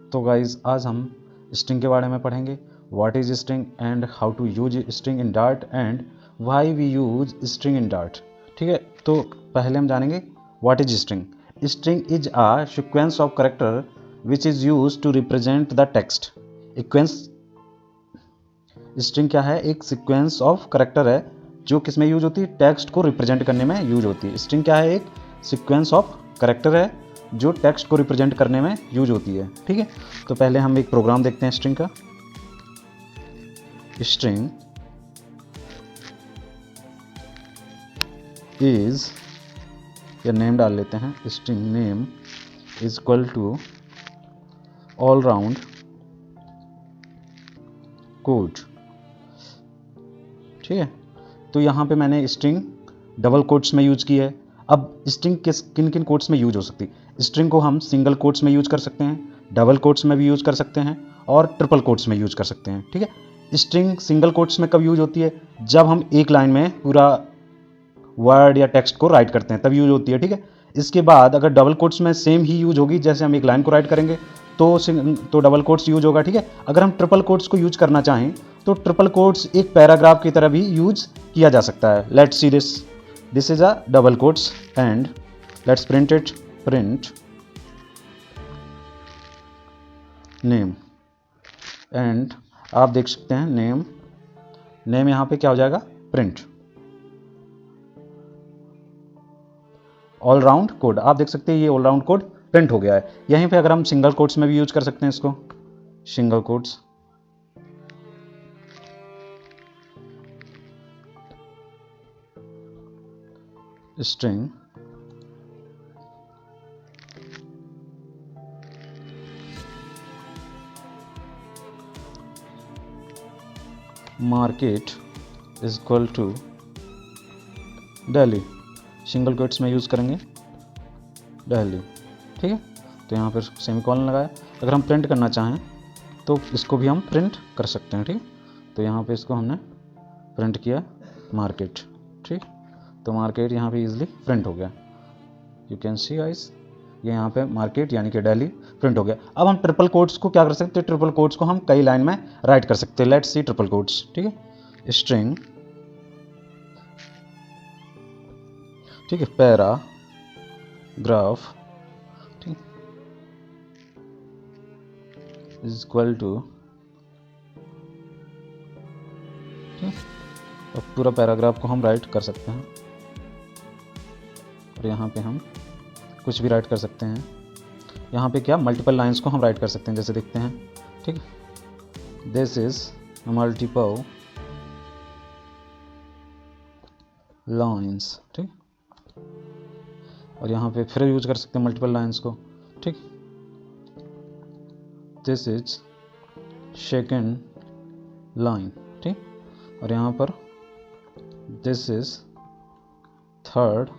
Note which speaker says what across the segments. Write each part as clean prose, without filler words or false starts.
Speaker 1: तो गाइज आज हम स्ट्रिंग के बारे में पढ़ेंगे, what is string and how to use string in Dart and why we use string in Dart. ठीक है, तो पहले हम जानेंगे what is string. String is a sequence of character which is use to represent the text. स्ट्रिंग क्या है? एक सीक्वेंस ऑफ कैरेक्टर है जो किस में यूज होती है? टेक्स्ट को रिप्रेजेंट करने में यूज होती है। स्ट्रिंग क्या है? एक सीक्वेंस ऑफ कैरेक्टर है जो टेक्स्ट को रिप्रेजेंट करने में यूज होती है। ठीक है, तो पहले हम एक प्रोग्राम देखते हैं स्ट्रिंग का। स्ट्रिंग इज, या नेम डाल लेते हैं, string name is equal to all round code. ठीक है, तो यहाँ पे मैंने स्ट्रिंग डबल कोट्स में यूज की है। अब स्ट्रिंग किन किन कोट्स में यूज हो सकती है? स्ट्रिंग को हम सिंगल कोट्स में यूज कर सकते हैं, डबल कोट्स में भी यूज कर सकते हैं और ट्रिपल कोट्स में यूज कर सकते हैं। ठीक है, स्ट्रिंग सिंगल कोट्स में कब यूज होती है? जब हम एक लाइन में पूरा वर्ड या टेक्स्ट को राइट करते हैं तब यूज होती है। ठीक है, इसके बाद अगर डबल कोट्स में सेम ही यूज होगी, जैसे हम एक लाइन को राइट करेंगे तो डबल कोट्स यूज होगा। ठीक है, अगर हम ट्रिपल कोट्स को यूज करना चाहें तो ट्रिपल कोट्स एक पैराग्राफ की तरह भी यूज किया जा सकता है। Let's see this is a double quotes and let's print it. Print name and आप देख सकते हैं नेम यहाँ पे क्या हो जाएगा? Print all round code. आप देख सकते हैं ये ऑल राउंड कोड प्रिंट हो गया है। यहीं पे अगर हम सिंगल कोट्स में भी यूज कर सकते हैं इसको, single quotes string market is equal to Delhi. Single quotes में यूज करेंगे दिल्ली। ठीक है, तो यहाँ पर सेमीकोलन लगाया। अगर हम प्रिंट करना चाहें तो इसको भी हम प्रिंट कर सकते हैं। ठीक, तो यहाँ पे इसको हमने प्रिंट किया मार्केट। ठीक, तो मार्केट यहाँ पे इजीली प्रिंट हो गया। यू कैन सी गाइस, ये यहाँ पे मार्केट यानी कि दिल्ली प्रिंट हो गया। अब हम ट्रिपल कोट्स को क्या कर सकते हैं? ट्रिपल कोट्स को हम कई लाइन में राइट कर सकते हैं। Let's see triple quotes. ठीक है, स्ट्रिंग, ठीक है, पैराग्राफ इज इक्वल टू, अब पूरा पैराग्राफ को हम राइट कर सकते हैं और यहाँ पे हम कुछ भी राइट कर सकते हैं। यहाँ पे क्या मल्टीपल लाइंस को हम राइट कर सकते हैं, जैसे देखते हैं। ठीक, दिस इज मल्टीपल लाइंस। ठीक, और यहाँ पे फिर यूज कर सकते हैं मल्टीपल लाइंस को। ठीक, दिस इज सेकेंड लाइन। ठीक, और यहाँ पर दिस इज थर्ड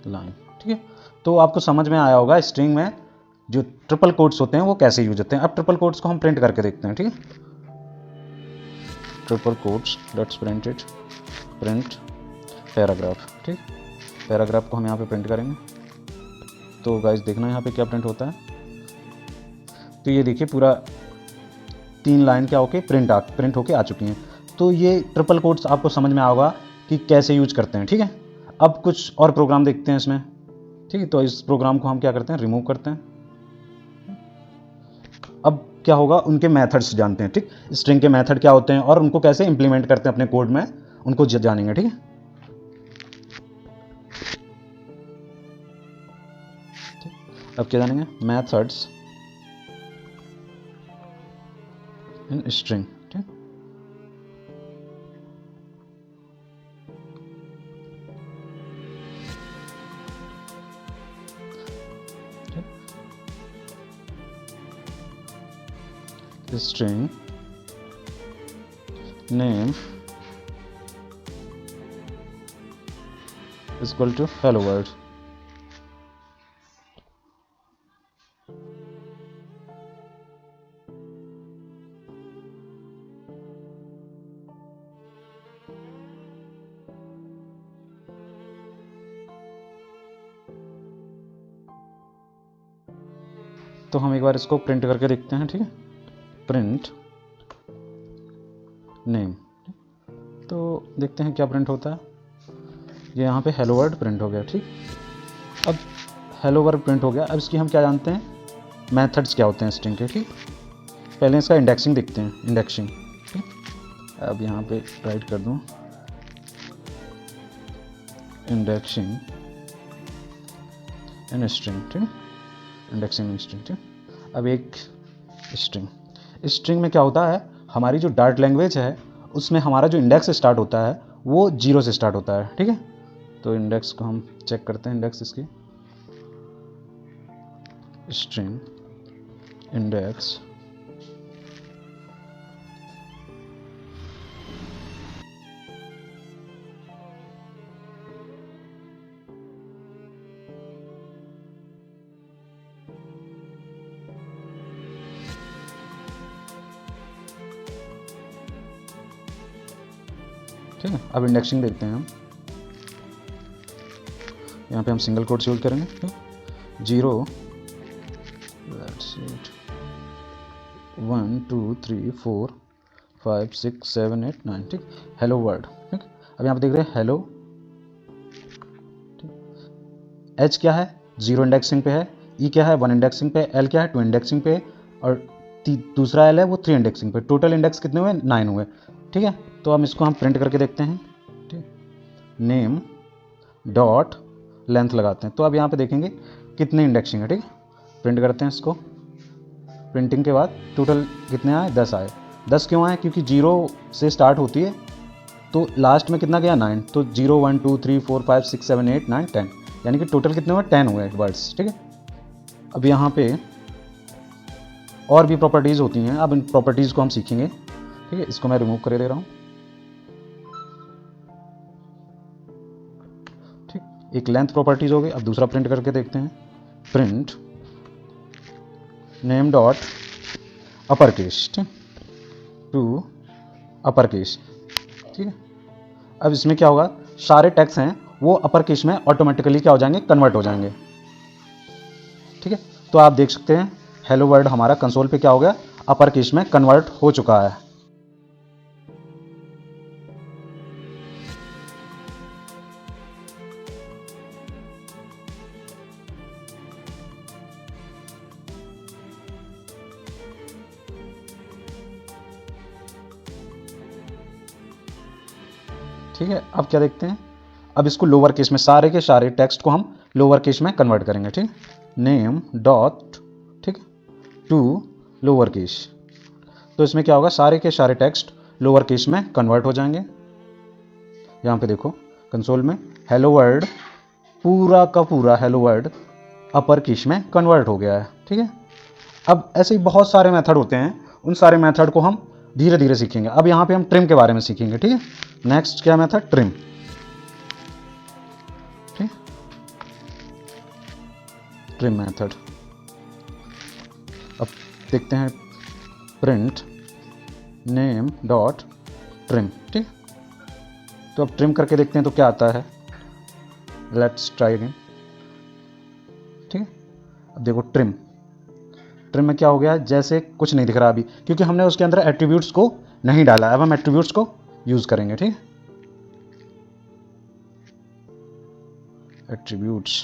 Speaker 1: लाइन। ठीक है, तो आपको समझ में आया होगा स्ट्रिंग में जो ट्रिपल कोट्स होते हैं वो कैसे यूज होते हैं। अब ट्रिपल कोट्स को हम प्रिंट करके देखते हैं। ठीक है, triple quotes, let's print it. Print paragraph. ठीक, पैराग्राफ को हम यहाँ पे प्रिंट करेंगे। तो गाइस देखना यहाँ पे क्या प्रिंट होता है। तो ये देखिए पूरा 3 लाइन क्या होके प्रिंट होके आ चुकी हैं। तो ये ट्रिपल कोट्स आपको समझ में आएगा कि कैसे यूज करते हैं। ठीक है, अब कुछ और प्रोग्राम देखते हैं इसमें। ठीक है, तो इस प्रोग्राम को हम क्या करते हैं? रिमूव करते हैं। अब क्या होगा? उनके मेथड्स जानते हैं। ठीक, स्ट्रिंग के मेथड क्या होते हैं और उनको कैसे इंप्लीमेंट करते हैं अपने कोड में, उनको जानेंगे। ठीक है, अब क्या जानेंगे? Methods in string. ठीक, string name is equal to hello world। तो हम एक बार इसको प्रिंट करके देखते हैं, ठीक है। प्रिंट नेम, तो देखते हैं क्या प्रिंट होता है। ये यहाँ पे हेलो वर्ड प्रिंट हो गया, ठीक। अब हेलो वर्ड प्रिंट हो गया। अब इसकी हम क्या जानते हैं, मेथड्स क्या होते हैं स्ट्रिंग के, ठीक। पहले इसका इंडेक्सिंग देखते हैं, इंडेक्सिंग, ठीक। अब यहाँ पे राइट कर दूँ इंडेक्सिंग इन स्ट्रिंग, ठीक। इंडेक्सिंग इन स्ट्रिंग, ठीक। अब एक स्ट्रिंग में क्या होता है, हमारी जो डार्ट लैंग्वेज है उसमें हमारा जो इंडेक्स स्टार्ट होता है वो 0 से स्टार्ट होता है, ठीक है। तो इंडेक्स को हम चेक करते हैं, इंडेक्स इसकी स्ट्रिंग इंडेक्स ठीक है। अब इंडेक्सिंग देखते हैं हम, यहाँ पे हम सिंगल कोट्स यूज करेंगे, ठीक। 0 1 2 3 4 5 6 7 8 9, ठीक। हेलो वर्ड, ठीक। अब यहाँ पे देख रहे हैं हेलो, ठीक। एच क्या है, 0 इंडेक्सिंग पे है। ई क्या है, 1 इंडेक्सिंग पे। एल क्या है, 2 इंडेक्सिंग पे। और दूसरा एल है वो 3 इंडेक्सिंग पे। टोटल इंडेक्स कितने हुए, 9 हुए, ठीक है। तो हम इसको हम प्रिंट करके देखते हैं, ठीक। नेम डॉट लेंथ लगाते हैं, तो अब यहाँ पे देखेंगे कितने इंडेक्सिंग है, ठीक। प्रिंट करते हैं इसको। प्रिंटिंग के बाद टोटल कितने आए, 10 आए। 10 क्यों आए, क्योंकि 0 से स्टार्ट होती है तो लास्ट में कितना गया, 9। तो 0 1 2 3 4 5 6 7 8 9 10, यानी कि टोटल कितने हुए, 10 हुए वर्ड्स, ठीक है। अब यहाँ पे और भी प्रॉपर्टीज़ होती हैं, अब इन प्रॉपर्टीज़ को हम सीखेंगे, ठीक है। इसको मैं रिमूव कर दे रहा हूँ, ठीक। एक लेंथ प्रॉपर्टीज हो गई। अब दूसरा प्रिंट करके देखते हैं, print name dot upper case, ठीक, टू अपर केस, ठीक है। अब इसमें क्या होगा, सारे टैग्स हैं वो अपर केस में ऑटोमेटिकली क्या हो जाएंगे, कन्वर्ट हो जाएंगे, ठीक है। तो आप देख सकते हैं हेलो वर्ड हमारा कंसोल पे क्या हो गया, अपर केस में कन्वर्ट हो चुका है। ठीक है। अब क्या देखते हैं, अब इसको लोअर केस में, सारे के सारे टेक्स्ट को हम लोअर केस में कन्वर्ट करेंगे, ठीक। नेम डॉट, ठीक, टू लोअर केस। तो इसमें क्या होगा, सारे के सारे टेक्स्ट लोअर केस में कन्वर्ट हो जाएंगे। यहाँ पे देखो कंसोल में हेलो वर्ड, पूरा का पूरा हेलो वर्ड अपर केस में कन्वर्ट हो गया है, ठीक है। अब ऐसे ही बहुत सारे मेथड होते हैं, उन सारे मेथड को हम धीरे धीरे सीखेंगे। अब यहाँ पे हम ट्रिम के बारे में सीखेंगे, ठीक है। नेक्स्ट क्या मेथड, ट्रिम, ठीक, ट्रिम मेथड। अब देखते हैं प्रिंट नेम डॉट ट्रिम, ठीक। तो अब ट्रिम करके देखते हैं तो क्या आता है, लेट्स ट्राई अगेन, ठीक है। अब देखो ट्रिम में क्या हो गया, जैसे कुछ नहीं दिख रहा अभी, क्योंकि हमने उसके अंदर एट्रीब्यूट्स को नहीं डाला। अब हम एट्रीब्यूट्स को यूज करेंगे, ठीक, एट्रीब्यूट्स।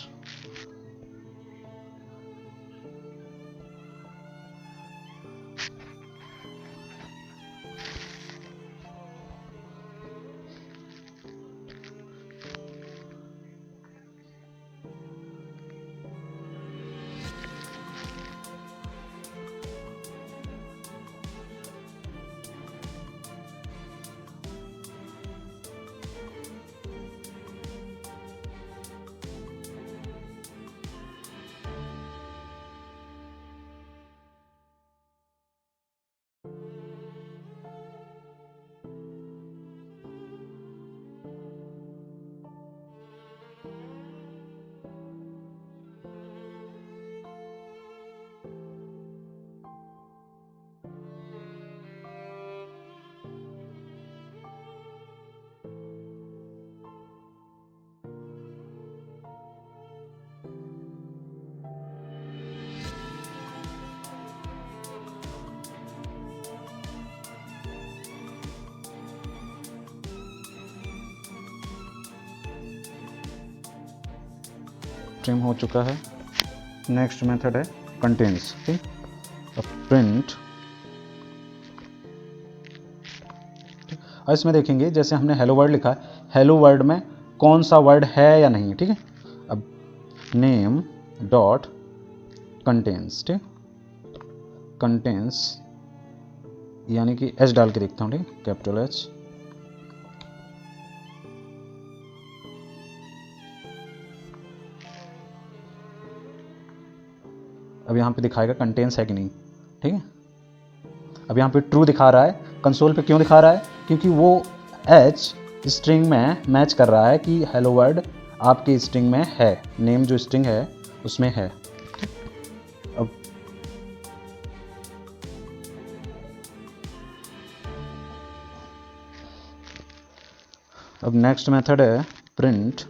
Speaker 1: स्ट्रिंग हो चुका है। नेक्स्ट मेथड है कंटेंट्स। ठीक, अब प्रिंट, और इसमें देखेंगे जैसे हमने हेलो वर्ड लिखा है, हेलो वर्ड में कौन सा वर्ड है या नहीं। ठीक है, अब नेम डॉट कंटेंट्स, ठीक, कंटेंट्स यानी कि एच डाल के देखता हूँ, ठीक, कैपिटल एच। अब यहाँ पे दिखाएगा कंटेंट्स है कि नहीं। ठीक है, अब यहाँ पे ट्रू दिखा रहा है, कंसोल पे क्यों दिखा रहा है, क्योंकि वो एच स्ट्रिंग में मैच कर रहा है कि हेलो वर्ड आपके स्ट्रिंग में है, नेम जो स्ट्रिंग है उसमें है। अब नेक्स्ट मेथड है प्रिंट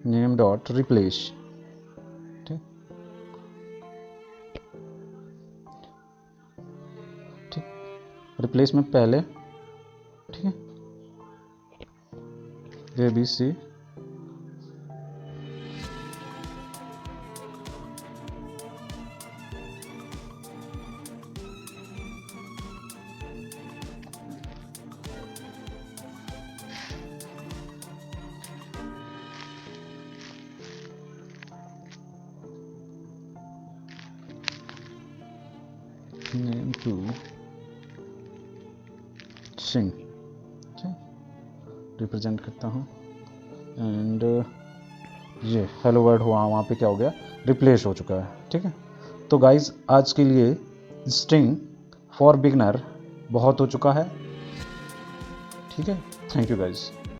Speaker 1: नेम डॉट रिप्लेस। ठीक ठीक, रिप्लेस में पहले, ठीक है, ABC name to string represent करता हूँ, एंड ये हेलो वर्ड हुआ, वहाँ पे क्या हो गया, रिप्लेस हो चुका है। ठीक है, तो गाइज आज के लिए स्ट्रिंग फॉर बिगनर बहुत हो चुका है। ठीक है, थैंक यू गाइज।